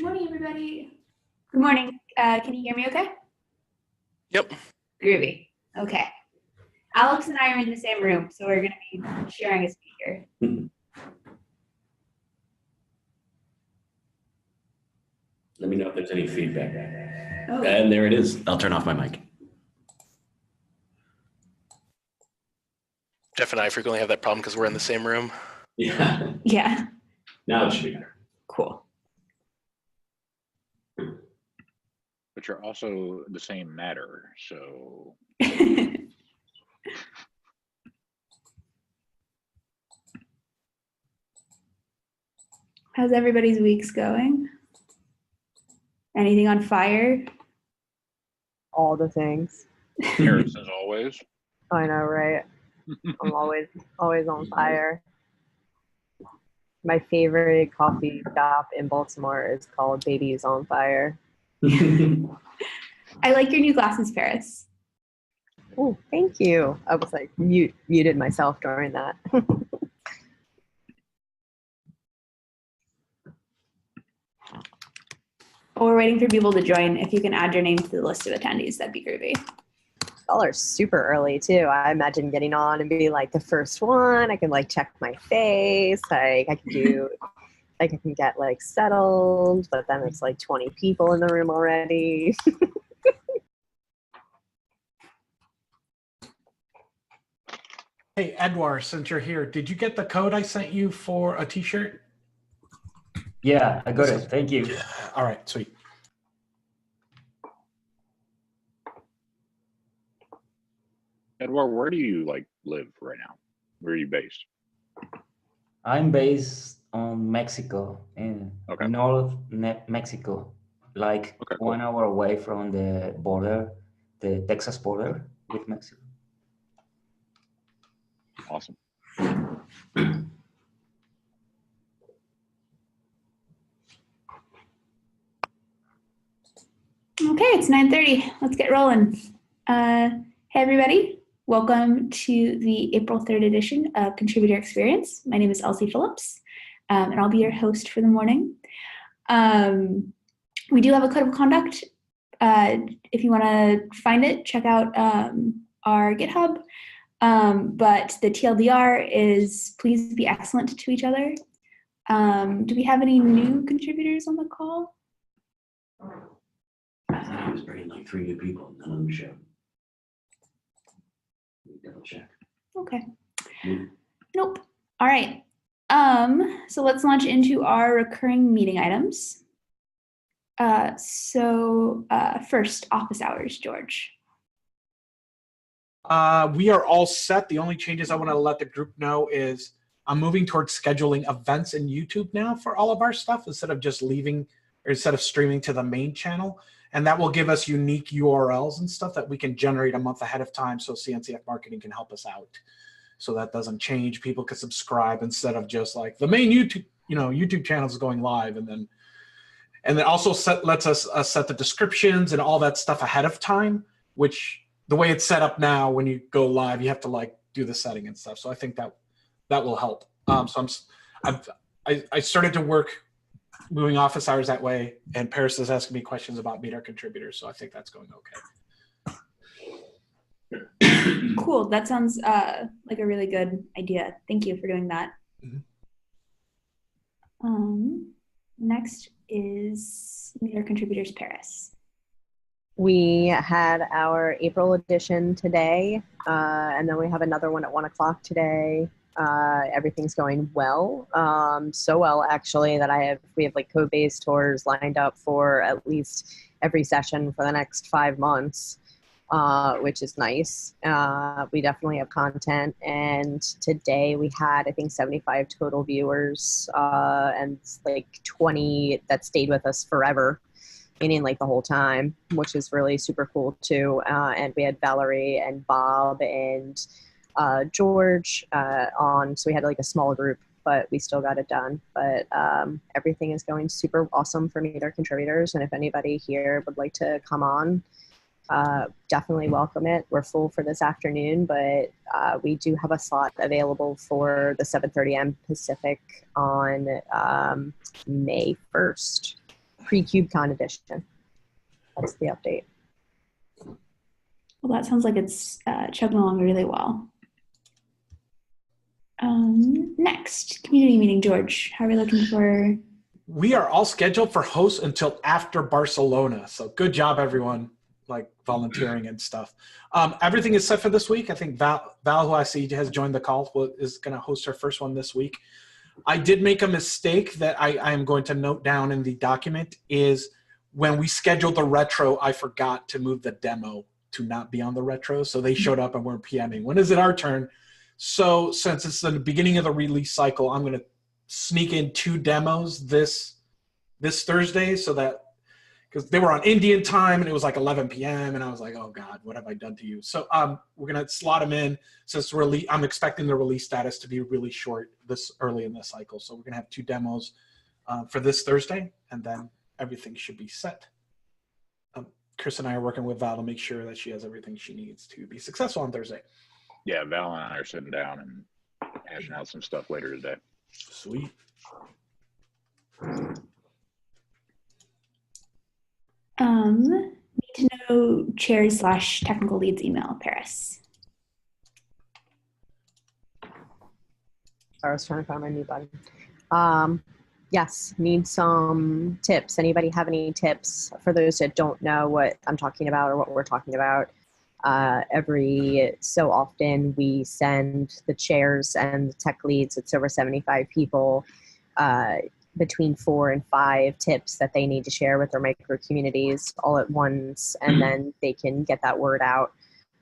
Good morning, everybody. Good morning. Can you hear me okay? Yep. Groovy. Okay. Alex and I are in the same room, so we're going to be sharing a speaker. Let me know if there's any feedback. Oh. And there it is. I'll turn off my mic. Jeff and I frequently have that problem because we're in the same room. Yeah. Yeah. Now it should be better. Cool. But you're also the same matter, so. How's everybody's weeks going? Anything on fire? All the things. Paris as always. I know, right? I'm always on fire. My favorite coffee shop in Baltimore is called Baby's on Fire. I like your new glasses, Paris. Oh, thank you. I was like muted myself during that. While we're waiting for people to join, if you can add your name to the list of attendees, that'd be groovy. Y'all are super early too. I imagine getting on and being like the first one. I can like check my face. Like I can get like settled, but then it's like 20 people in the room already. Hey, Edward, since you're here, did you get the code I sent you for a t-shirt? Yeah, I got it. Thank you. Yeah. All right, sweet. Edward, where do you live right now? Where are you based? I'm based on Mexico, in North Mexico, like Okay, cool. 1 hour away from the border, the Texas border with Mexico. Awesome. Okay, it's 9:30. Let's get rolling. Hey, everybody. Welcome to the April 3rd edition of Contributor Experience. My name is Elsie Phillips, and I'll be your host for the morning. We do have a code of conduct. If you want to find it, check out our GitHub. But the TLDR is please be excellent to each other. Do we have any new contributors on the call? I thought I was bringing like 3 new people. None of them showed. Double check. Okay. Nope. All right. So let's launch into our recurring meeting items. First, office hours, George. We are all set. The only changes I want to let the group know is I'm moving towards scheduling events in YouTube now for all of our stuff instead of streaming to the main channel. And that will give us unique URLs and stuff that we can generate a month ahead of time so CNCF marketing can help us out. So that doesn't change. People can subscribe instead of just like the main YouTube channel is going live, and then also lets us set the descriptions and all that stuff ahead of time, which the way it's set up now, when you go live, you have to do the setting and stuff. So I think that will help. I started to work moving office hours that way, and Paris is asking me questions about Meet Our Contributors, so I think that's going okay. Cool. That sounds like a really good idea. Thank you for doing that. Mm-hmm. Next is Meet Our Contributors, Paris. We had our April edition today, and then we have another one at 1 o'clock today. Everything's going well, so well actually that we have code-based tours lined up for at least every session for the next 5 months, which is nice. We definitely have content, and today we had I think 75 total viewers, and 20 that stayed with us forever, meaning the whole time, which is really super cool too. And we had Valerie and Bob and George on, so we had a small group, but we still got it done. But everything is going super awesome for Meet Our Contributors, and if anybody here would like to come on, definitely welcome it. We're full for this afternoon, but we do have a slot available for the 7:30 a.m. Pacific on May 1st. pre-KubeCon edition. That's the update. Well, that sounds like it's chugging along really well. Next, community meeting, George. How are we looking for? We are all scheduled for hosts until after Barcelona. So good job, everyone, like volunteering and stuff. Everything is set for this week. I think Val, who I see has joined the call, is going to host her first one this week. I did make a mistake that I am going to note down in the document is when we scheduled the retro, I forgot to move the demo to not be on the retro. So they showed up and weren't PMing. When is it our turn? So since it's the beginning of the release cycle, I'm going to sneak in 2 demos this Thursday so that, because they were on Indian time and it was like 11 p.m. and I was like, oh God, what have I done to you? So we're going to slot them in since I'm expecting the release status to be really short this early in the cycle. So we're going to have 2 demos for this Thursday, and then everything should be set. Chris and I are working with Val to make sure that she has everything she needs to be successful on Thursday. Yeah, Val and I are sitting down and hashing out some stuff later today. Sweet. Need to know chairs / technical leads email, Paris. I was trying to find my mute button. Yes, need some tips. Anybody have any tips for those that don't know what I'm talking about or what we're talking about? Every so often we send the chairs and the tech leads, it's over 75 people, between 4 and 5 tips that they need to share with their micro communities all at once, and then they can get that word out.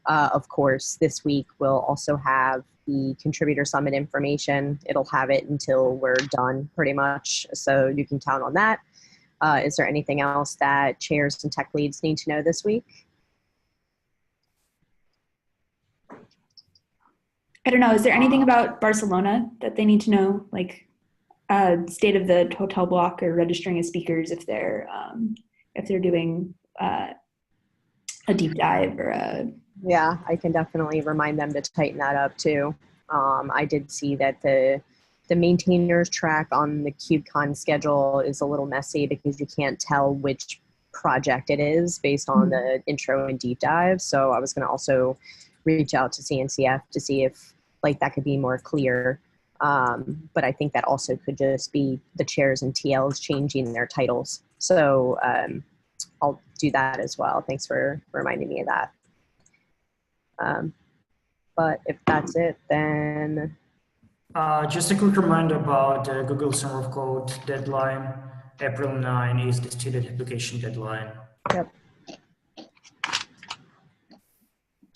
Of course, this week we'll also have the Contributor Summit information. It'll have it until we're done pretty much, so you can count on that. Is there anything else that chairs and tech leads need to know this week? I don't know. Is there anything about Barcelona that they need to know, like state of the hotel block or registering as speakers if they're doing a deep dive or a? Yeah, I can definitely remind them to tighten that up too. I did see that the maintainers track on the KubeCon schedule is a little messy because you can't tell which project it is based on the intro and deep dive. So I was going to also reach out to CNCF to see if like that could be more clear. But I think that also could just be the chairs and TLs changing their titles. So I'll do that as well. Thanks for reminding me of that. But if that's it, then... Just a quick reminder about Google Summer of Code deadline. April 9 is the student application deadline. Yep.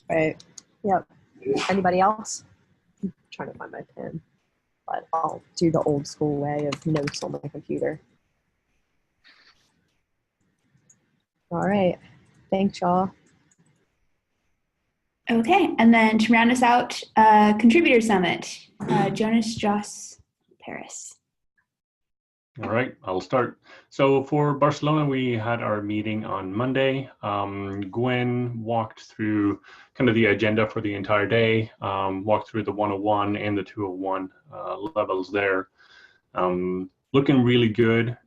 Right. Yep. Anybody else? I'm trying to find my pen, but I'll do the old school way of notes on my computer. All right. Thanks, y'all. Okay, and then to round us out, Contributor Summit, Jonas, Joss, Paris. All right, I'll start. So for Barcelona, we had our meeting on Monday. Gwen walked through kind of the agenda for the entire day, walked through the 101 and the 201 levels there. Looking really good.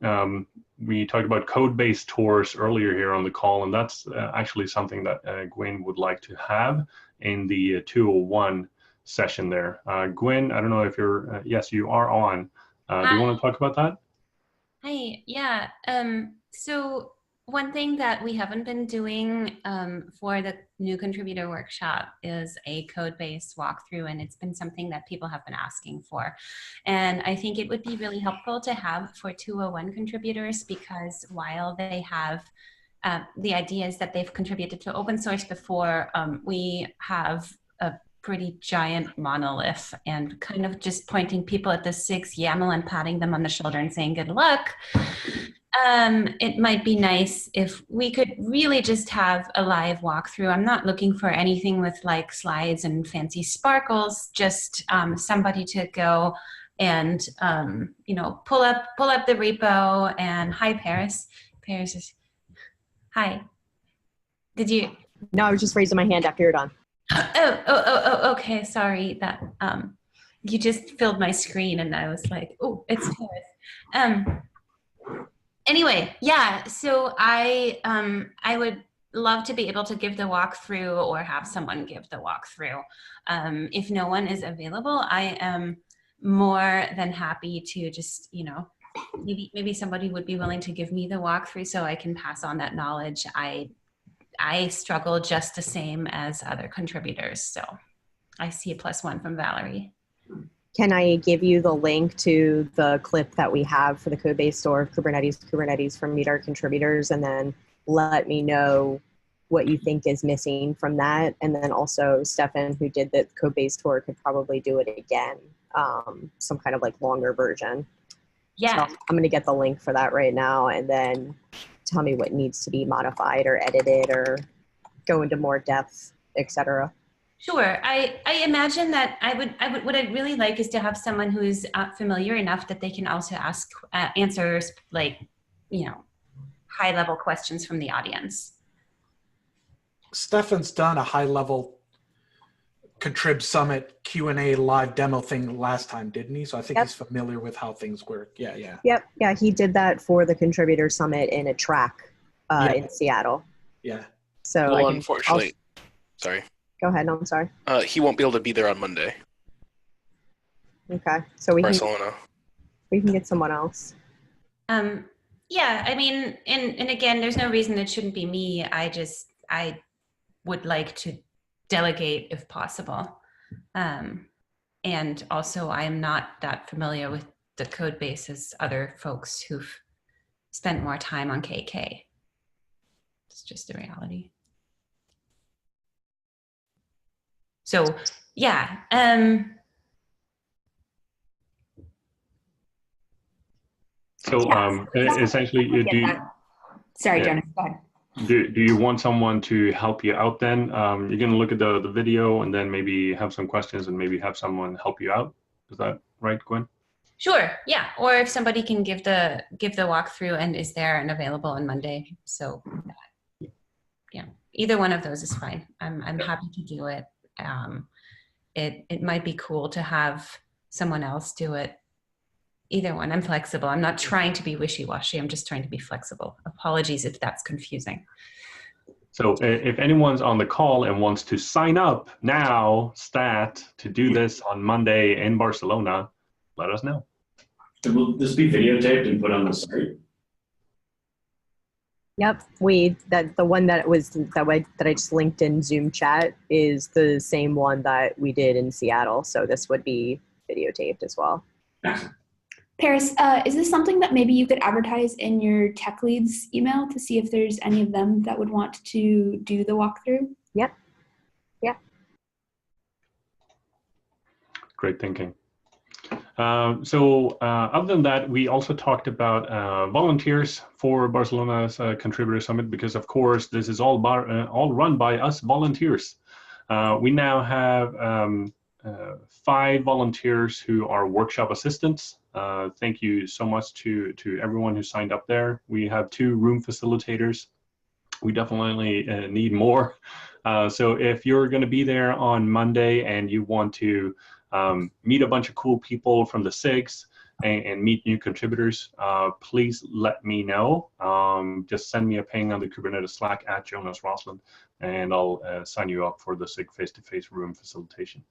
We talked about code-based tours earlier here on the call, and that's actually something that Gwen would like to have in the 201 session there. Gwen, I don't know if you're, yes, you are on. Do you want to talk about that? Hi, yeah. So one thing that we haven't been doing for the new contributor workshop is a code-based walkthrough, and it's been something that people have been asking for. And I think it would be really helpful to have for 201 contributors, because while they have the ideas that they've contributed to open source before, we have a pretty giant monolith, and kind of just pointing people at the SIG's YAML and patting them on the shoulder and saying good luck. It might be nice if we could really just have a live walkthrough. I'm not looking for anything with like slides and fancy sparkles, just somebody to go and you know, pull up the repo and hi Paris. Paris is hi. Did you? No, I was just raising my hand after you're done. Oh, okay. Sorry that you just filled my screen and I was like, oh, it's Paris. Anyway, yeah. So I would love to be able to give the walkthrough or have someone give the walkthrough. If no one is available, I am more than happy to just, you know, maybe somebody would be willing to give me the walkthrough so I can pass on that knowledge. I struggle just the same as other contributors. So I see a +1 from Valerie. Can I give you the link to the clip that we have for the Codebase store of Kubernetes for Meet Our Contributors, and then let me know what you think is missing from that. And then also Stefan, who did the Codebase tour, could probably do it again, some kind of like longer version. Yeah. So I'm gonna get the link for that right now, and then tell me what needs to be modified or edited or go into more depth, etc. Sure. I imagine that what I'd really like is to have someone who is familiar enough that they can also ask answers, like, you know, high level questions from the audience. Stefan's done a high-level Contrib Summit Q&A live demo thing last time, didn't he? So I think he's familiar with how things work. Yeah. Yep. Yeah, he did that for the Contributor Summit in a track in Seattle. Yeah. So well, unfortunately, sorry. Go ahead. No, I'm sorry. He won't be able to be there on Monday. Okay. So we Barcelona. We can get someone else. Yeah, I mean, and again, there's no reason it shouldn't be me. I would like to delegate if possible. And also I'm not that familiar with the code base as other folks who've spent more time on KK. It's just the reality. So yeah. Essentially, Sorry, Jonas, go ahead. Do you want someone to help you out then? You're going to look at the video and then maybe have some questions and maybe have someone help you out. Is that right, Gwen? Sure. Yeah. Or if somebody can give the walkthrough and is there and available on Monday. So yeah, either one of those is fine. I'm happy to do it. It might be cool to have someone else do it. Either one. I'm flexible. I'm not trying to be wishy-washy. I'm just trying to be flexible. Apologies if that's confusing. So if anyone's on the call and wants to sign up now, to do this on Monday in Barcelona, let us know. Will this be videotaped and put on the site? Yep, the one that I just linked in Zoom chat is the same one that we did in Seattle. So this would be videotaped as well. Paris, is this something that maybe you could advertise in your tech leads email to see if there's any of them that would want to do the walkthrough? Yep. Yeah. Great thinking. Other than that, we also talked about volunteers for Barcelona's Contributor Summit, because of course this is all run by us volunteers. We now have 5 volunteers who are workshop assistants. Thank you so much to everyone who signed up there. We have 2 room facilitators. We definitely need more. So if you're going to be there on Monday and you want to meet a bunch of cool people from the SIGs and meet new contributors, please let me know. Just send me a ping on the Kubernetes Slack at Jonas Roslund, and I'll sign you up for the SIG face-to-face room facilitation.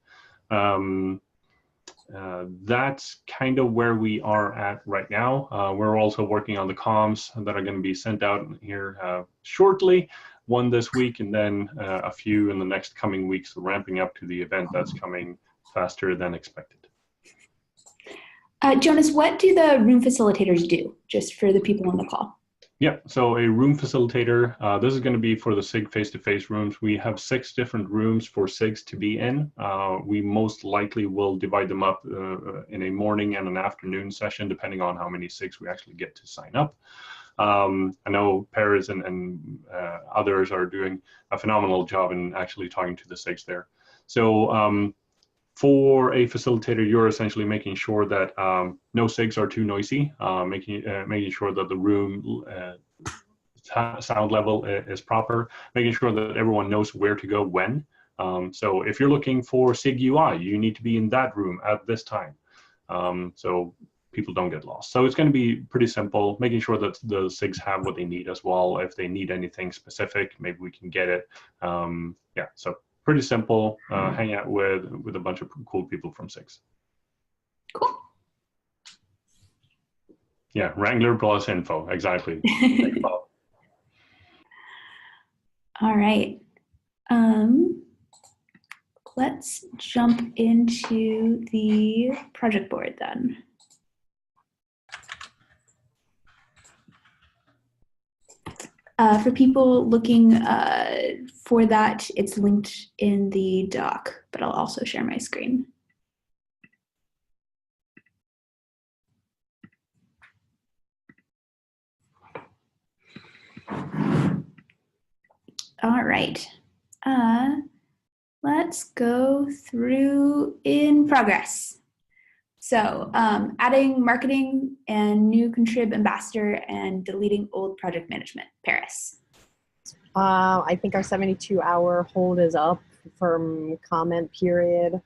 That's kind of where we are at right now. We're also working on the comms that are going to be sent out here shortly, one this week and then a few in the next coming weeks, ramping up to the event that's coming faster than expected. Jonas, what do the room facilitators do, just for the people on the call? Yeah, so a room facilitator, this is going to be for the SIG face-to-face rooms. We have 6 different rooms for SIGs to be in. We most likely will divide them up in a morning and an afternoon session, depending on how many SIGs we actually get to sign up. I know Paris and others are doing a phenomenal job in actually talking to the SIGs there. So for a facilitator, you're essentially making sure that no SIGs are too noisy, making sure that the room sound level is proper, making sure that everyone knows where to go when. So if you're looking for SIG UI, you need to be in that room at this time. So people don't get lost. So it's going to be pretty simple, making sure that the SIGs have what they need as well. If they need anything specific, maybe we can get it. Yeah, so pretty simple. Hang out with a bunch of cool people from SIGs. Cool. Yeah, Wrangler plus info, exactly. All right. Let's jump into the project board then. For people looking for that, it's linked in the doc, but I'll also share my screen. All right. Let's go through in progress. So adding marketing and new contrib ambassador and deleting old project management. Paris. I think our 72-hour hold is up from comment period.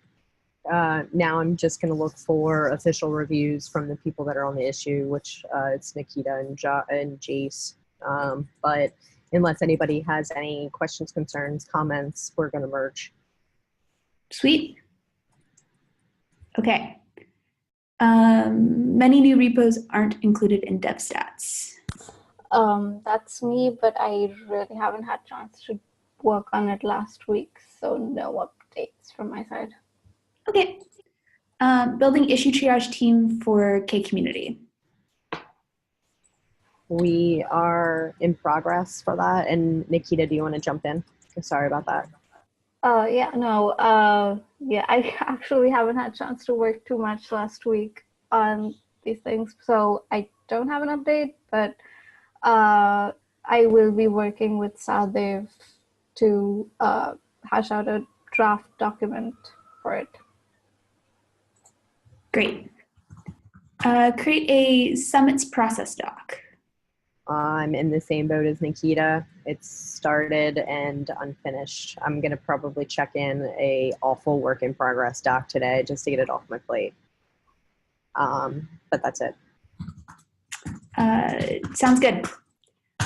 Now I'm just going to look for official reviews from the people that are on the issue, which it's Nikita and Jace. But unless anybody has any questions, concerns, comments, we're going to merge. Sweet. Okay. Many new repos aren't included in dev stats. That's me, but I really haven't had a chance to work on it last week, so no updates from my side. Okay. Building issue triage team for K community. We are in progress for that. And Nikita, do you want to jump in? Sorry about that. Yeah, I actually haven't had a chance to work too much last week on these things, so I don't have an update, but I will be working with Sadev to hash out a draft document for it. Great. Create a summits process doc. I'm in the same boat as Nikita. It's started and unfinished. I'm going to probably check in a awful work in progress doc today just to get it off my plate. But that's it. Sounds good.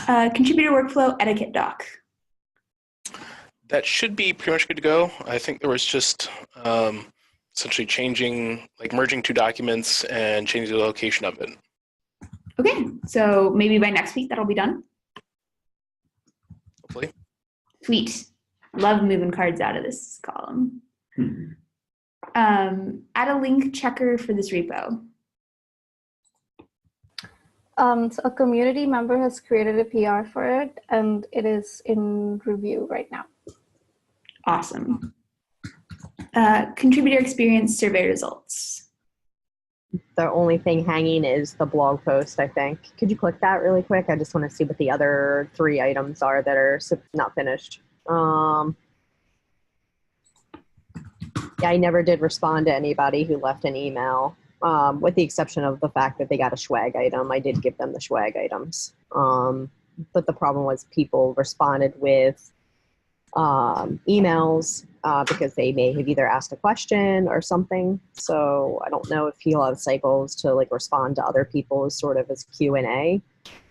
Contributor workflow etiquette doc. That should be pretty much good to go. I think there was just essentially changing, like merging two documents and changing the location of it. Okay, so maybe by next week that'll be done. Hopefully. Sweet. Love moving cards out of this column. Add a link checker for this repo. So a community member has created a PR for it, and it is in review right now. Awesome. Contributor experience survey results. The only thing hanging is the blog post, I think. Could you click that really quick? I just want to see what the other 3 items are that are not finished. Yeah, I never did respond to anybody who left an email, with the exception of the fact that they got a swag item. I did give them the swag items. But the problem was people responded with emails because they may have either asked a question or something. So I don't know if he'll have cycles to like respond to other people as sort of as Q&A,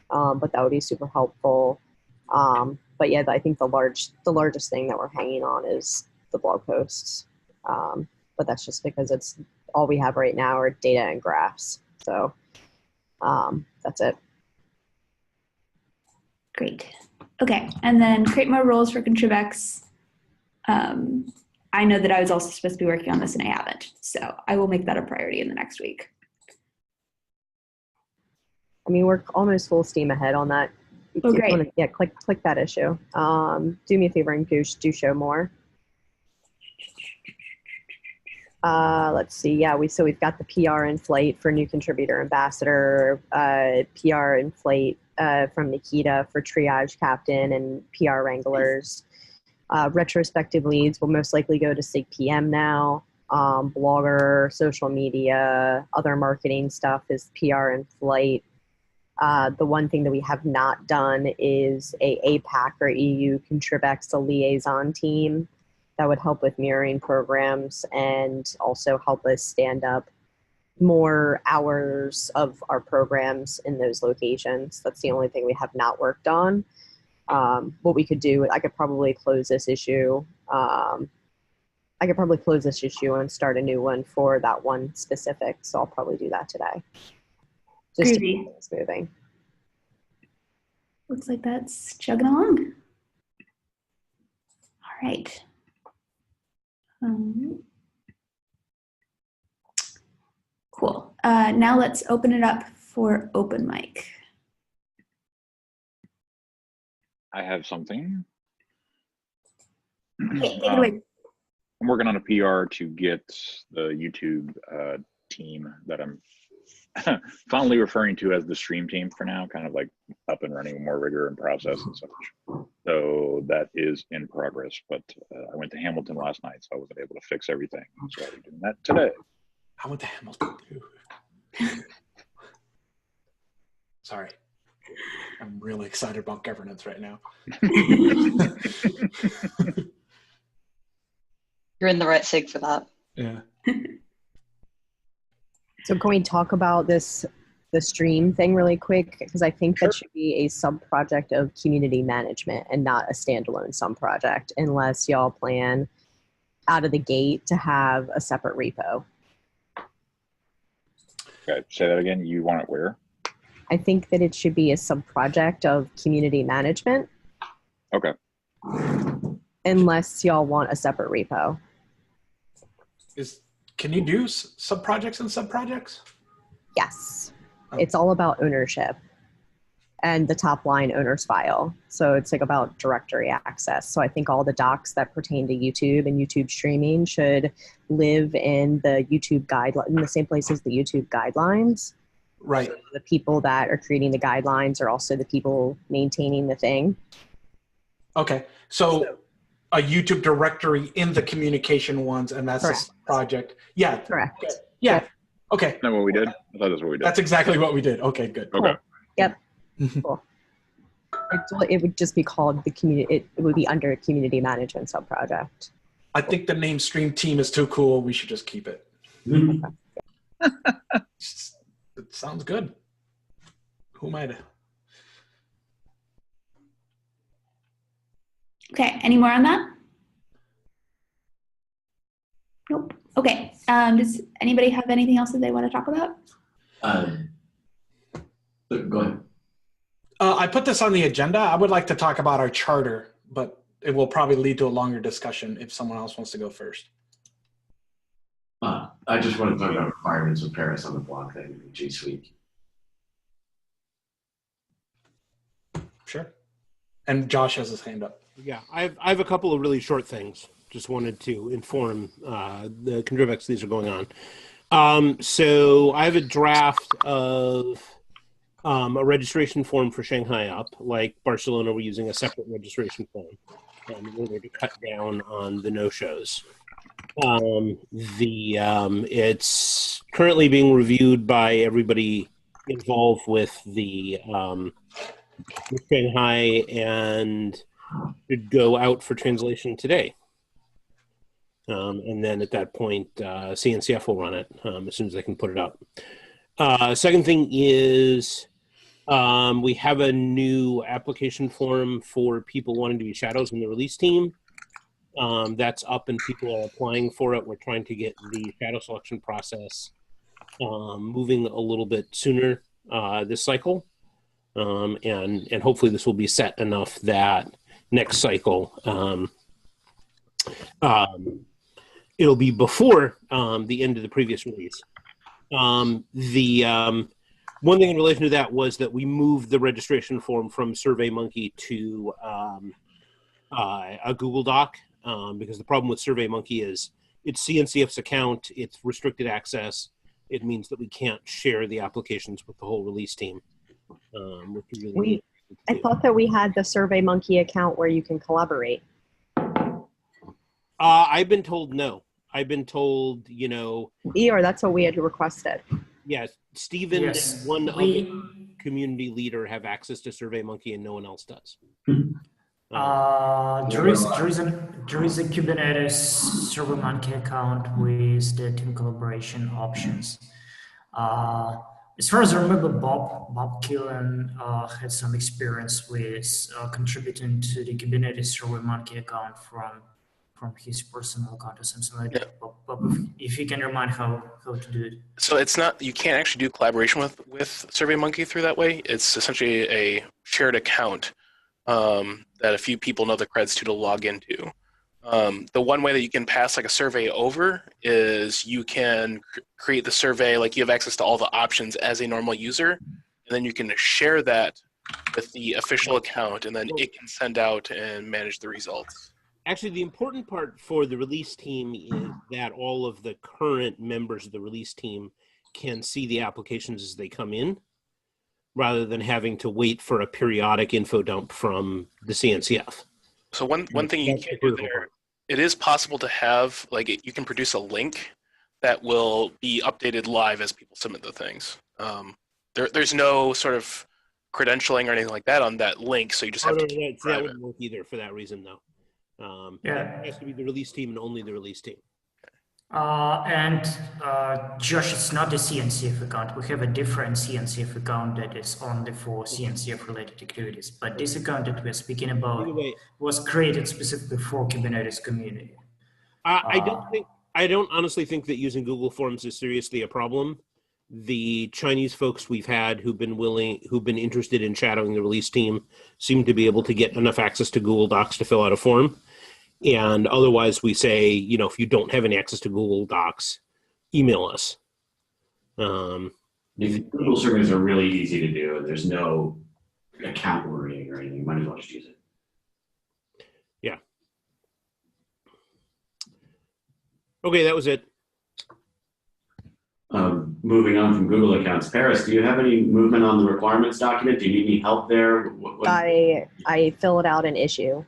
but that would be super helpful. But yeah, I think the largest thing that we're hanging on is the blog posts. But that's just because it's all we have right now are data and graphs. So that's it. Great. Okay, and then create more roles for Contribex. I know that I was also supposed to be working on this and I haven't, so I will make that a priority in the next week. I mean, we're almost full steam ahead on that. Oh, great. Yeah, click that issue. Do me a favor and do show more. Let's see. Yeah, we've got the PR in flight for new contributor ambassador, PR in flight from Nikita for triage captain and PR wranglers. Retrospective leads will most likely go to SIG PM now. Blogger, social media, other marketing stuff is PR in flight. The one thing that we have not done is a APAC or EU Contribex liaison team that would help with mirroring programs and also help us stand up more hours of our programs in those locations. That's the only thing we have not worked on. What we could do, I could probably close this issue. I could probably close this issue and start a new one for that one specific. So I'll probably do that today. Just to keep things moving. Looks like that's chugging along. All right. Cool. Now let's open it up for open mic. I have something. Okay, take it away. I'm working on a PR to get the YouTube team that I'm fondly referring to as the stream team for now, kind of like up and running with more rigor and process and such. So that is in progress, but I went to Hamilton last night, so I wasn't able to fix everything. So I'll be doing that today. I went to Hamilton too. Sorry. I'm really excited about governance right now. You're in the right SIG for that. Yeah. So can we talk about the stream thing really quick? Because I think that should be a sub-project of community management and not a standalone sub-project, unless y'all plan out of the gate to have a separate repo. Okay, say that again. You want it where? I think that it should be a sub-project of community management. Okay. Unless y'all want a separate repo. Can you do sub-projects and sub-projects? Yes. Oh. It's all about ownership and the top line owner's file. So it's like about directory access. So I think all the docs that pertain to YouTube and YouTube streaming should live in the YouTube guideline, in the same place as the YouTube guidelines. Right. So the people that are creating the guidelines are also the people maintaining the thing. Okay. So a YouTube directory in the communication ones, and that's Correct. a project. Yeah. Correct. Okay. Yeah. Okay. Isn't that what we did? I thought that's what we did. That's exactly what we did. Okay, good. Okay. Yep. Cool. It would just be called the community. It would be under a community management sub-project. I think the name Stream Team is too cool. We should just keep it. It sounds good. Who am I to? Okay, any more on that? Nope. Okay, does anybody have anything else that they want to talk about? Go ahead. I put this on the agenda. I would like to talk about our charter, but it will probably lead to a longer discussion if someone else wants to go first. I just want to talk about requirements of Paris on the block thing in G Suite. Sure. And Josh has his hand up. Yeah, I have a couple of really short things. Just wanted to inform the Contrivex these are going on. So I have a draft of a registration form for Shanghai up. Like Barcelona, we're using a separate registration form in order to cut down on the no-shows. It's currently being reviewed by everybody involved with the with Shanghai and should go out for translation today. And then at that point, CNCF will run it as soon as they can put it up. Second thing is we have a new application form for people wanting to be shadows in the release team. That's up and people are applying for it. We're trying to get the shadow selection process moving a little bit sooner this cycle. And hopefully this will be set enough that next cycle it'll be before the end of the previous release. One thing in relation to that was that we moved the registration form from SurveyMonkey to a Google Doc because the problem with SurveyMonkey is it's CNCF's account, it's restricted access. It means that we can't share the applications with the whole release team. I thought that we had the SurveyMonkey account where you can collaborate. I've been told no. I've been told, Or that's what we had requested. Yes, Stephen and one other community leader have access to SurveyMonkey and no one else does. There is a Kubernetes SurveyMonkey account with the team collaboration options. As far as I remember, Bob Killen had some experience with contributing to the Kubernetes SurveyMonkey account from his personal account or something like that. But if you can remind how to do it. So it's not, you can't actually do collaboration with SurveyMonkey through that way. It's essentially a shared account that a few people know the creds to log into. The one way that you can pass like a survey over is you can create the survey, like you have access to all the options as a normal user, and then you can share that with the official account, and then it can send out and manage the results. Actually, the important part for the release team is that all of the current members of the release team can see the applications as they come in, rather than having to wait for a periodic info dump from the CNCF. So one thing you can do there, it is possible to have, like, you can produce a link that will be updated live as people submit the things. There's no sort of credentialing or anything like that on that link, so you just have to keep it private. That wouldn't work either for that reason, though. It has to be the release team and only the release team. Josh, it's not the CNCF account. We have a different CNCF account that is only for CNCF related activities. But this account that we're speaking about was created specifically for Kubernetes community. I don't honestly think that using Google Forms is seriously a problem. The Chinese folks we've had who've been interested in shadowing the release team seem to be able to get enough access to Google Docs to fill out a form. And otherwise we say, you know, if you don't have any access to Google Docs, email us. Google surveys are really easy to do, and there's no account worrying or anything. You might as well just use it. Yeah. Okay, that was it. Moving on from Google accounts, Paris, do you have any movement on the requirements document? Do you need any help there? I filled out an issue.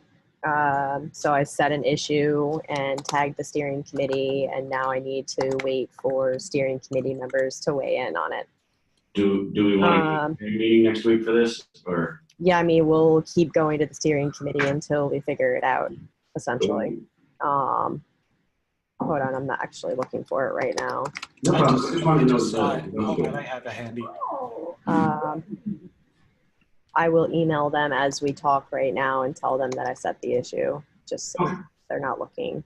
So I set an issue and tagged the steering committee, and now I need to wait for steering committee members to weigh in on it. Do we want to meeting next week for this, or? Yeah, I mean, we'll keep going to the steering committee until we figure it out, essentially. Hold on, I'm not actually looking for it right now. No problem. I just wanted to know I have it handy. I will email them as we talk right now and tell them that I set the issue, just so they're not looking.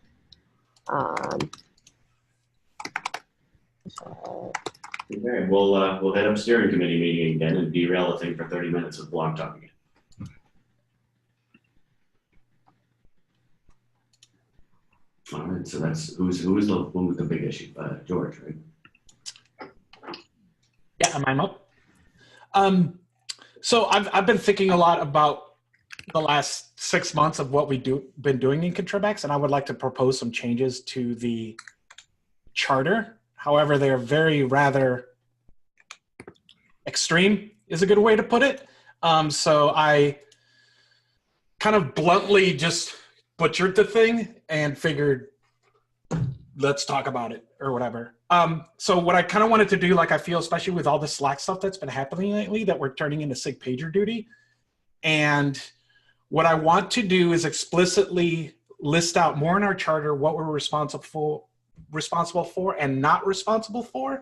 Okay, we'll head up steering committee meeting again and derail the thing for 30 minutes of blog talk again. All right, so that's who's the one with the big issue? George, right? Yeah, am I up? So I've been thinking a lot about the last 6 months of what we've been doing in Contribex, and I would like to propose some changes to the charter. However, they are rather extreme is a good way to put it. So I kind of bluntly just butchered the thing and figured, let's talk about it or whatever. So what I kind of wanted to do, like I feel, especially with all the Slack stuff that's been happening lately, that we're turning into SIG pager duty. And what I want to do is explicitly list out more in our charter what we're responsible for and not responsible for,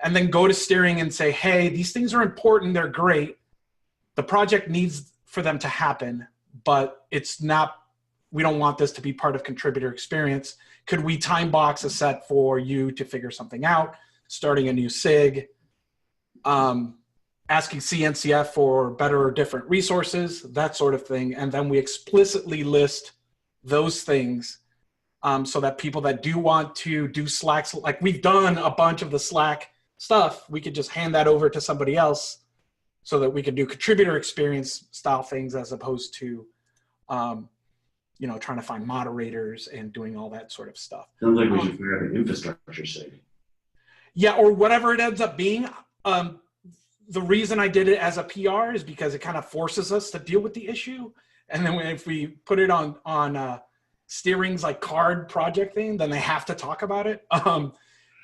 and then go to steering and say, hey, these things are important, they're great. The project needs for them to happen, but it's not, we don't want this to be part of contributor experience. Could we time box a set for you to figure something out, starting a new SIG, asking CNCF for better or different resources, that sort of thing. And then we explicitly list those things so that people that do want to do Slack, like we've done a bunch of the Slack stuff, we could just hand that over to somebody else so that we could do contributor experience style things as opposed to you know, trying to find moderators and doing all that sort of stuff. Sounds like we should figure out an infrastructure SIG. Yeah, or whatever it ends up being. The reason I did it as a PR is because it kind of forces us to deal with the issue. And then if we put it on steering's like card project thing, then they have to talk about it.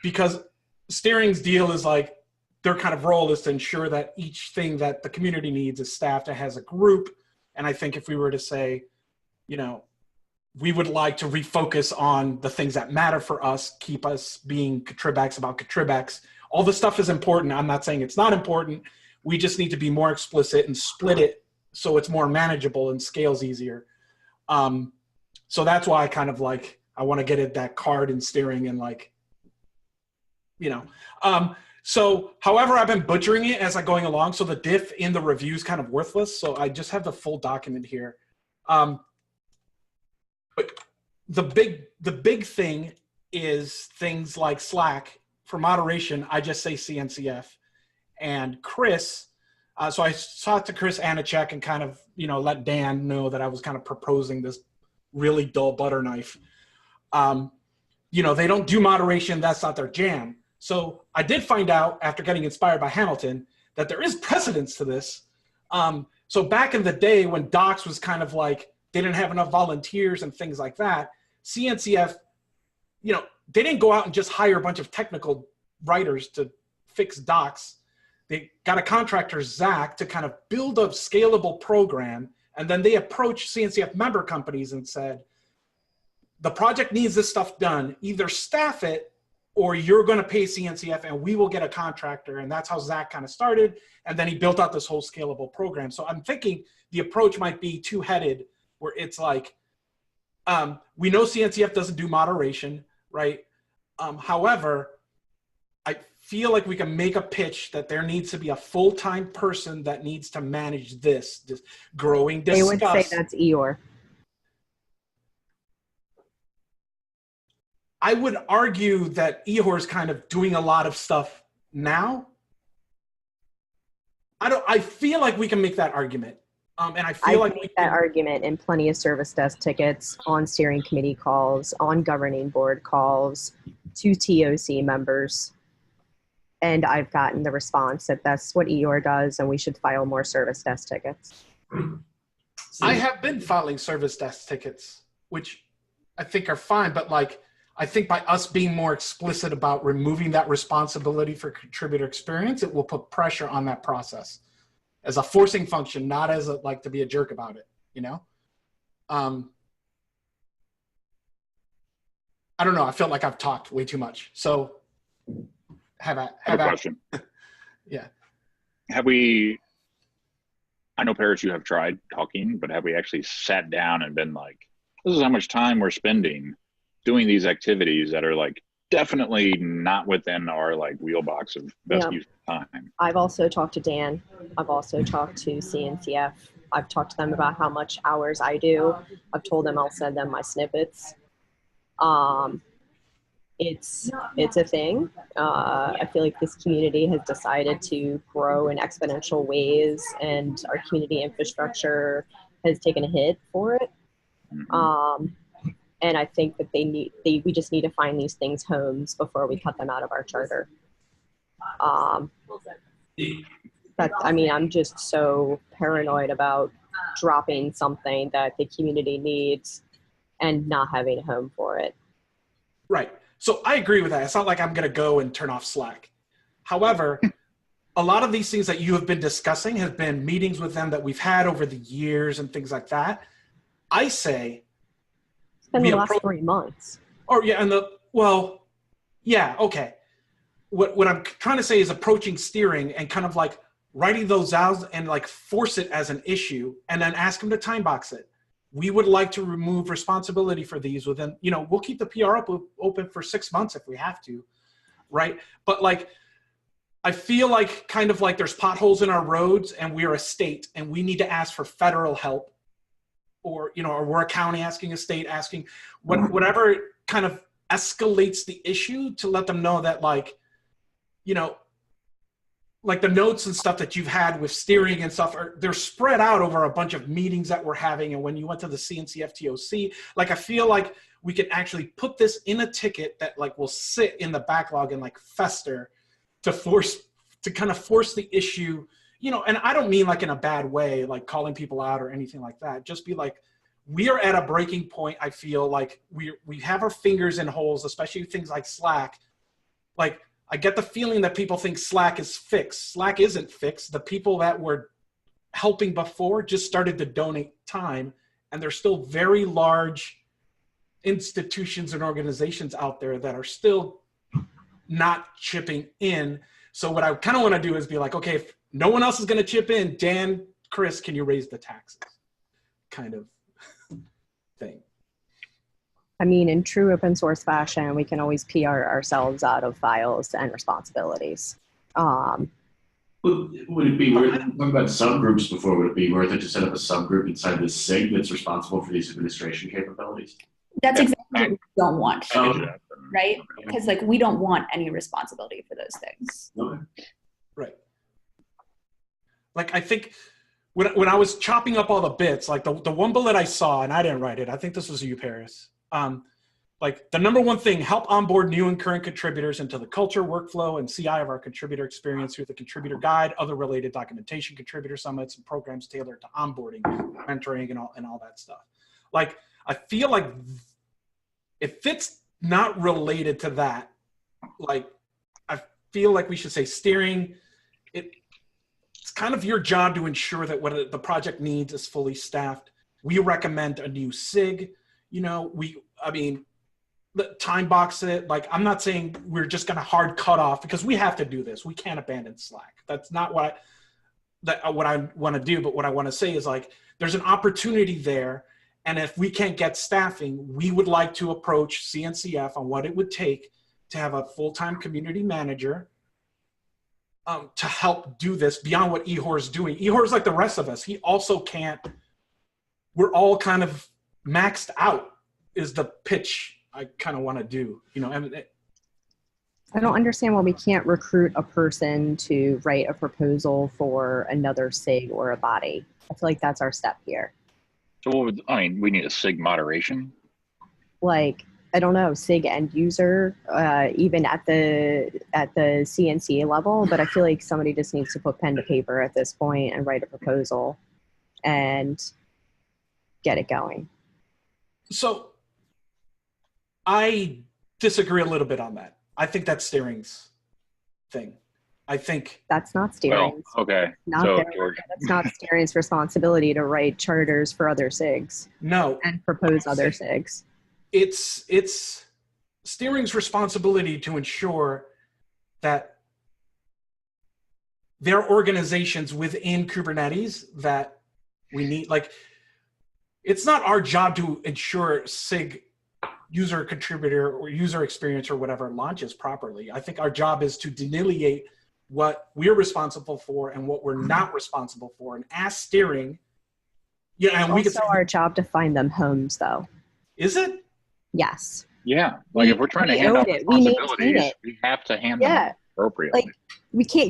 Because steering's deal is like, their kind of role is to ensure that each thing that the community needs is staffed and has a group. And I think if we were to say, you know, we would like to refocus on the things that matter for us, keep us being Contribex about Contribex, all the stuff is important. I'm not saying it's not important. We just need to be more explicit and split it so it's more manageable and scales easier. So that's why I kind of like, I want to get at that card and steering and like, you know. So however, I've been butchering it as I'm going along. So the diff in the review is kind of worthless. So I just have the full document here. But the big thing is things like Slack. For moderation, I just say CNCF. And Chris, so I talked to Chris Anacek and kind of, you know, let Dan know that I was kind of proposing this really dull butter knife. You know, they don't do moderation. That's not their jam. So I did find out after getting inspired by Hamilton that there is precedence to this. So back in the day when Docs was kind of like, they didn't have enough volunteers and things like that, CNCF, you know, they didn't go out and just hire a bunch of technical writers to fix Docs. They got a contractor, Zach, to kind of build a scalable program. And then they approached CNCF member companies and said, the project needs this stuff done. Either staff it or you're going to pay CNCF and we will get a contractor. And that's how Zach kind of started. And then he built out this whole scalable program. So I'm thinking the approach might be two-headed, where it's like, we know CNCF doesn't do moderation, right? However, I feel like we can make a pitch that there needs to be a full-time person that needs to manage this growing discuss. They would say that's Eeyore. I would argue that Ehor is kind of doing a lot of stuff now. I feel like we can make that argument. And I feel like make that argument in plenty of service desk tickets, on steering committee calls, on governing board calls, to TOC members. And I've gotten the response that that's what Eeyore does and we should file more service desk tickets. I have been filing service desk tickets, which I think are fine, but like, I think by us being more explicit about removing that responsibility for contributor experience, it will put pressure on that process as a forcing function, not as a, like to be a jerk about it, you know? I don't know. I felt like I've talked way too much. So I have a question. Yeah. Have we, I know Paris, you have tried talking, but have we actually sat down and been like, this is how much time we're spending doing these activities that are like definitely not within our like wheelbox of best use of time? I've also talked to Dan. I've also talked to CNCF. I've talked to them about how much hours I do. I've told them I'll send them my snippets. It's a thing. I feel like this community has decided to grow in exponential ways, and our community infrastructure has taken a hit for it. And I think that we just need to find these things homes before we cut them out of our charter. I mean, I'm just so paranoid about dropping something that the community needs and not having a home for it. Right. So I agree with that. It's not like I'm going to go and turn off Slack. However, a lot of these things that you have been discussing have been meetings with them that we've had over the years and things like that. I say, it's been the last 3 months. Oh yeah, okay. What I'm trying to say is approaching steering and kind of like writing those out and like force it as an issue and then ask them to time box it. We would like to remove responsibility for these within, you know, we'll keep the PR open for 6 months if we have to, right? But like, I feel like kind of like there's potholes in our roads and we're a state and we need to ask for federal help, or, you know, or we're a county asking a state, asking whatever kind of escalates the issue to let them know that, like, you know, like the notes and stuff that you've had with steering and stuff, they're spread out over a bunch of meetings that we're having. And when you went to the CNCF TOC, like, I feel like we could actually put this in a ticket that like will sit in the backlog and like fester to kind of force the issue, you know. And I don't mean like in a bad way, like calling people out or anything like that. Just be like, we are at a breaking point. I feel like we have our fingers in holes, especially things like Slack. Like, I get the feeling that people think Slack is fixed. Slack isn't fixed. The people that were helping before just started to donate time, and there's still very large institutions and organizations out there that are still not chipping in. So what I kind of want to do is be like, okay, if no one else is going to chip in, Dan, Chris, can you raise the taxes? Kind of thing. I mean, in true open source fashion, we can always PR ourselves out of files and responsibilities. Would it be worth it? Talking about subgroups before, would it be worth it to set up a subgroup inside the SIG that's responsible for these administration capabilities? That's exactly what we don't want, Okay. right? Because like we don't want any responsibility for those things. Okay. Right. Like I think when I was chopping up all the bits, like the one bullet I saw, and I didn't write it, I think this was you, Paris. Like the number one thing, help onboard new and current contributors into the culture, workflow, and CI of our contributor experience through the contributor guide, other related documentation, contributor summits, and programs tailored to onboarding, mentoring, and all that stuff. Like I feel like if it's not related to that, like I feel like we should say steering. It's kind of your job to ensure that what the project needs is fully staffed. We recommend a new SIG. You know, I mean, time box it. Like, I'm not saying we're just going to hard cut off because we have to do this. We can't abandon Slack. That's not what I want to do. But what I want to say is like, there's an opportunity there. And if we can't get staffing, we would like to approach CNCF on what it would take to have a full-time community manager to help do this beyond what Ihor's doing. Ihor's like the rest of us. He also can't, we're all kind of maxed out is the pitch I kind of want to do, you know. I don't understand why we can't recruit a person to write a proposal for another SIG or a body. I feel like that's our step here. So I mean, we need a SIG moderation. Like, I don't know, SIG end user, even at the CNC level, but I feel like somebody just needs to put pen to paper at this point and write a proposal and get it going. So I disagree a little bit on that. I think that's steering's thing. I think that's not steering's. Well, okay. That's not steering's responsibility to write charters for other SIGs. No. And propose other SIGs. It's steering's responsibility to ensure that there are organizations within Kubernetes that we need. Like, it's not our job to ensure SIG user contributor or user experience or whatever launches properly. I think our job is to delineate what we're responsible for and what we're not responsible for, and ask steering. Yeah, and it's also our job to find them homes, though. Is it? Yes. Yeah, like if we're trying to hand out responsibilities, we have to hand them appropriately. Like you can't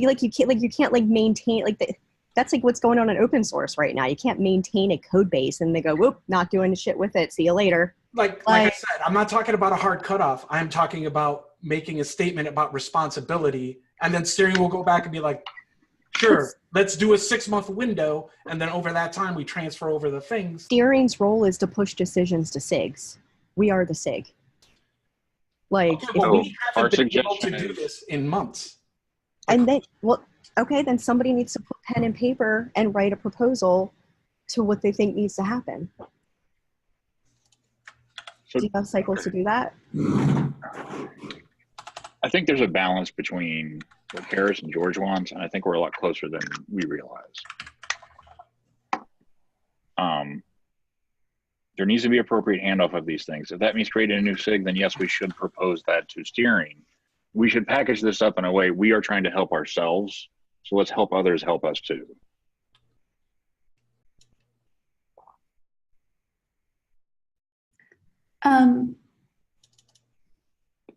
maintain that's like what's going on in open source right now. You can't maintain a code base and they go, whoop, not doing shit with it. See you later. Like I said, I'm not talking about a hard cutoff. I'm talking about making a statement about responsibility, and then steering will go back and be like, sure, let's do a 6-month window, and then over that time we transfer over the things. Steering's role is to push decisions to SIGs. We are the SIG. Like, okay, well, we haven't been able to do this in months. And then, well, okay, then somebody needs to put pen and paper and write a proposal to what they think needs to happen. So, do you have cycles to do that? I think there's a balance between what Paris and George wants, and I think we're a lot closer than we realize. There needs to be appropriate handoff of these things. If that means creating a new SIG, then yes, we should propose that to steering. We should package this up in a way we are trying to help ourselves, so let's help others help us too.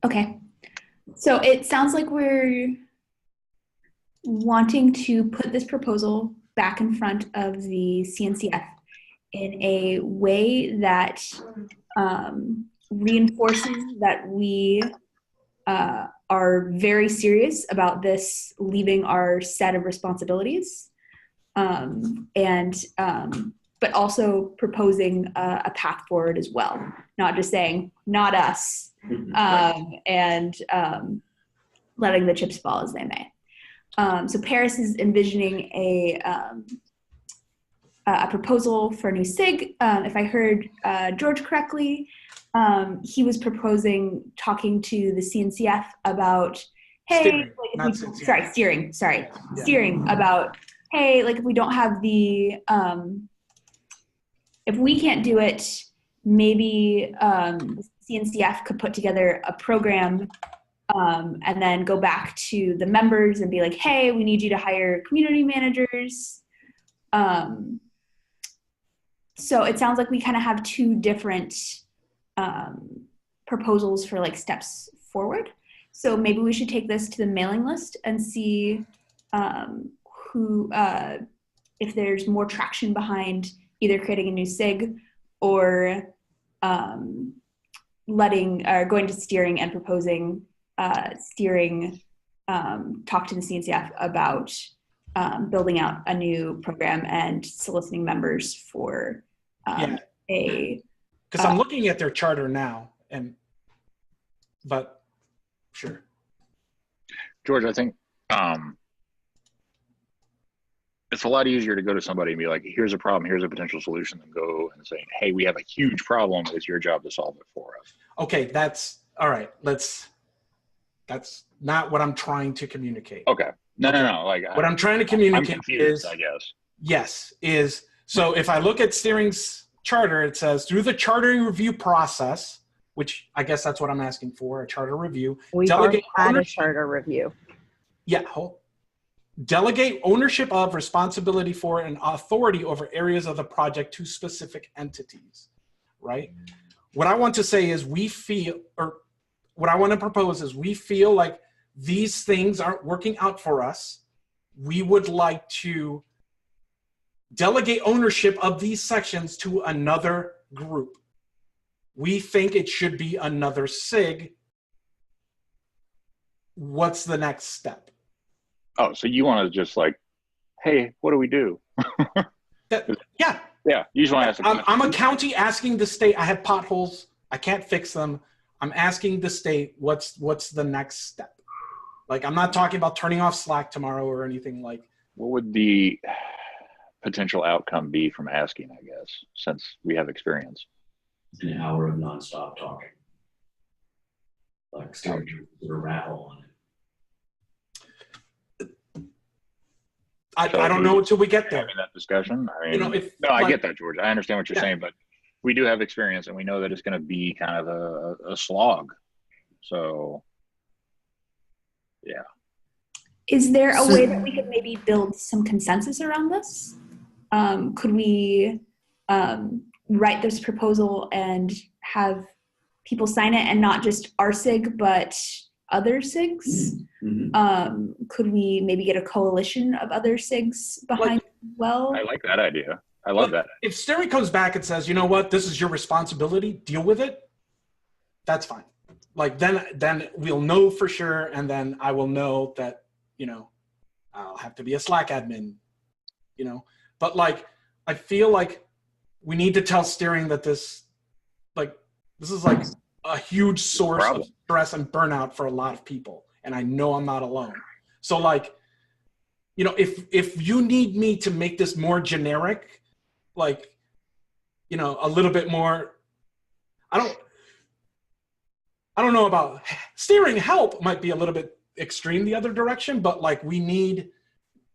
Okay. So it sounds like we're wanting to put this proposal back in front of the CNCF in a way that reinforces that we are very serious about this leaving our set of responsibilities, but also proposing a path forward as well, not just saying, not us, and letting the chips fall as they may. So Paris is envisioning a proposal for a new SIG. If I heard George correctly, he was proposing talking to the CNCF about, hey, Steering, like, not if we, CNCF. sorry, steering, sorry, Yeah. steering about, hey, like if we don't have the, if we can't do it, maybe CNCF could put together a program and then go back to the members and be like, hey, we need you to hire community managers. So it sounds like we kind of have two different proposals for like steps forward. So maybe we should take this to the mailing list and see who, if there's more traction behind either creating a new SIG or going to steering and proposing steering talk to the CNCF about building out a new program and soliciting members for because I'm looking at their charter now, but sure. George, I think it's a lot easier to go to somebody and be like, here's a problem, here's a potential solution, than go and say, hey, we have a huge problem. It's your job to solve it for us. Okay, that's all right. That's not what I'm trying to communicate. Okay. No. Like what I'm trying to communicate I'm confused, is, I guess. Yes, is so if I look at steering's charter, it says through the chartering review process, which I guess that's what I'm asking for, a charter review. We've already had a charter review. Yeah. Delegate ownership of, responsibility for, and authority over areas of the project to specific entities, right? What I want to say is what I want to propose is we feel like these things aren't working out for us. We would like to delegate ownership of these sections to another group. We think it should be another SIG. What's the next step? Oh, so you want to just like, hey, what do we do? Yeah. Yeah, you just want to ask them. I'm a county asking the state, I have potholes, I can't fix them. I'm asking the state, what's the next step? Like, I'm not talking about turning off Slack tomorrow or anything like. What would the potential outcome be from asking, I guess, since we have experience? An hour of nonstop talking. Like starting to rattle on it. I don't know until we get there. Having that discussion. I mean, no, I get that, George. I understand what you're saying, but we do have experience, and we know that it's going to be kind of a slog. So, yeah. Is there a way that we could maybe build some consensus around this? Could we write this proposal and have people sign it, and not just our SIG, but other SIGs? Mm-hmm. Could we maybe get a coalition of other SIGs behind as well? I like that idea. I love that. If steering comes back and says, you know what, this is your responsibility, deal with it, that's fine. Like then we'll know for sure, and then I will know that, I'll have to be a Slack admin, But like, I feel like we need to tell steering that this is like a huge source of stress and burnout for a lot of people. And I know I'm not alone. So like, if you need me to make this more generic, like, a little bit more, I don't know about steering help might be a little bit extreme the other direction, but like we need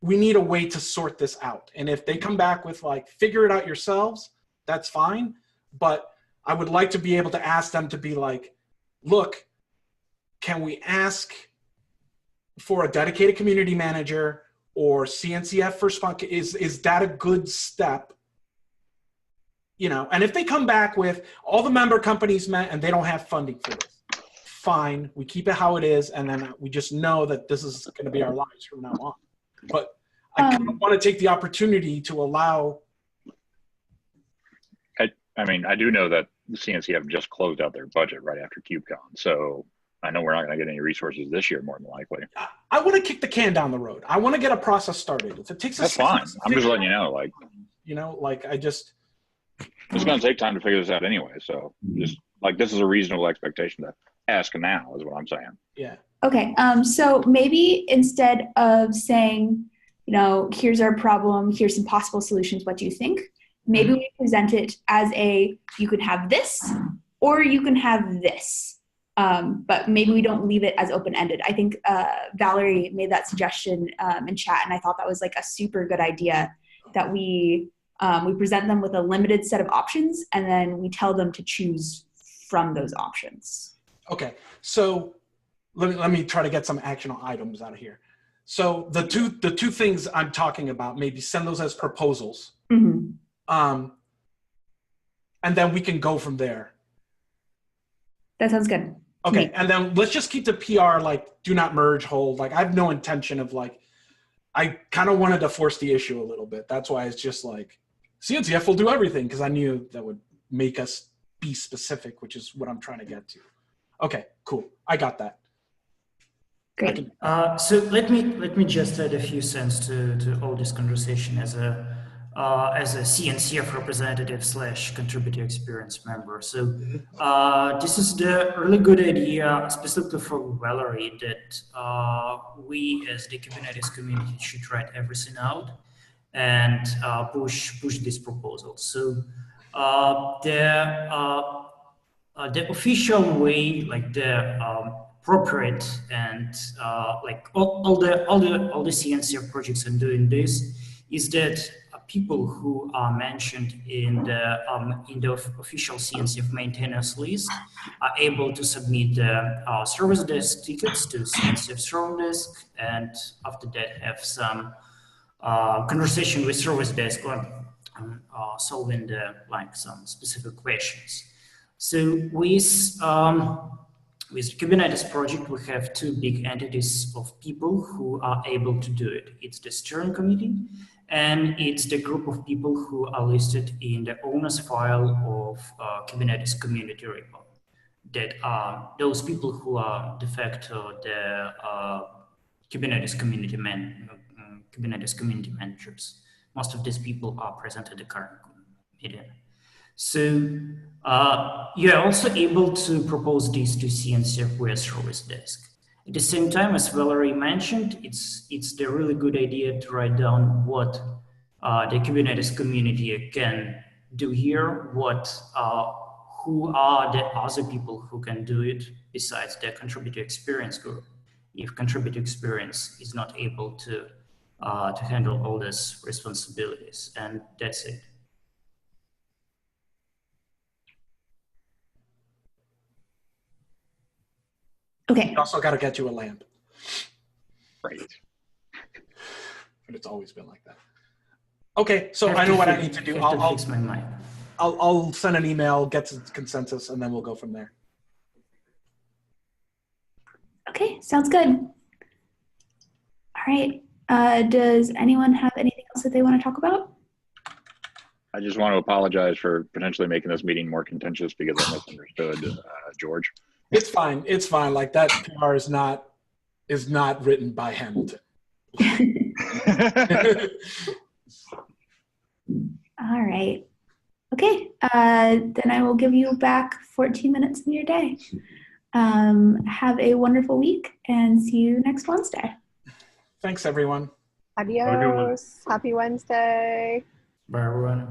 a way to sort this out. And if they come back with like, figure it out yourselves, that's fine. But I would like to be able to ask them to be like, look, can we ask for a dedicated community manager or CNCF for sponsor? Is that a good step? And if they come back with all the member companies met and they don't have funding for this, fine, we keep it how it is, and then we just know that this is going to be our lives from now on. But I kind of want to take the opportunity to allow. I mean, I do know that the CNCF just closed out their budget right after KubeCon, so I know we're not going to get any resources this year, more than likely. I want to kick the can down the road. I want to get a process started. If it takes us, that's fine. I'm just letting you know, it's going to take time to figure this out anyway. So just like, this is a reasonable expectation to ask now is what I'm saying. Yeah. Okay. So maybe instead of saying, here's our problem, here's some possible solutions, what do you think? Maybe we present it as you could have this, or you can have this. But maybe we don't leave it as open-ended. I think Valerie made that suggestion in chat, and I thought that was like a super good idea, that we present them with a limited set of options, and then we tell them to choose from those options. Okay, so let me try to get some actionable items out of here. So the two things I'm talking about, maybe send those as proposals, Mm-hmm. And then we can go from there. That sounds good. Okay, and then let's just keep the PR like do not merge hold. Like I have no intention of like, I kind of wanted to force the issue a little bit. That's why it's just like CNCF will do everything, because I knew that would make us be specific, which is what I'm trying to get to. Okay, cool. I got that. Great. So let me just add a few cents to all this conversation as a CNCF representative / contributor experience member. So this is the really good idea, specifically for Valerie, that we as the Kubernetes community should write everything out and push these proposals. So the official way, like the appropriate and like all the CNCF projects are doing this, is that people who are mentioned in the official CNCF maintainers list are able to submit the service desk tickets to CNCF service desk, and after that have some conversation with service desk on solving some specific questions. So with Kubernetes project, we have two big entities of people who are able to do it. It's the steering committee, and it's the group of people who are listed in the owner's file of Kubernetes community repo. That are those people who are de facto the Kubernetes community managers. Most of these people are present at the current meeting. So you're also able to propose these to CNCF via service desk. At the same time, as Valerie mentioned, it's the really good idea to write down what the Kubernetes community can do here, who are the other people who can do it besides the contributor experience group, if contributor experience is not able to handle all these responsibilities, and that's it. Okay. You also got to get you a lamp. Right. But it's always been like that. Okay, so I know what I need to do. I'll fix my mic. I'll send an email, get some consensus, and then we'll go from there. Okay, sounds good. All right. Does anyone have anything else that they want to talk about? I just want to apologize for potentially making this meeting more contentious because I misunderstood George. It's fine. It's fine. Like that PR is not written by Hamilton. All right. Okay. Then I will give you back 14 minutes in your day. Have a wonderful week and see you next Wednesday. Thanks, everyone. Adios. Happy Wednesday. Bye, everyone.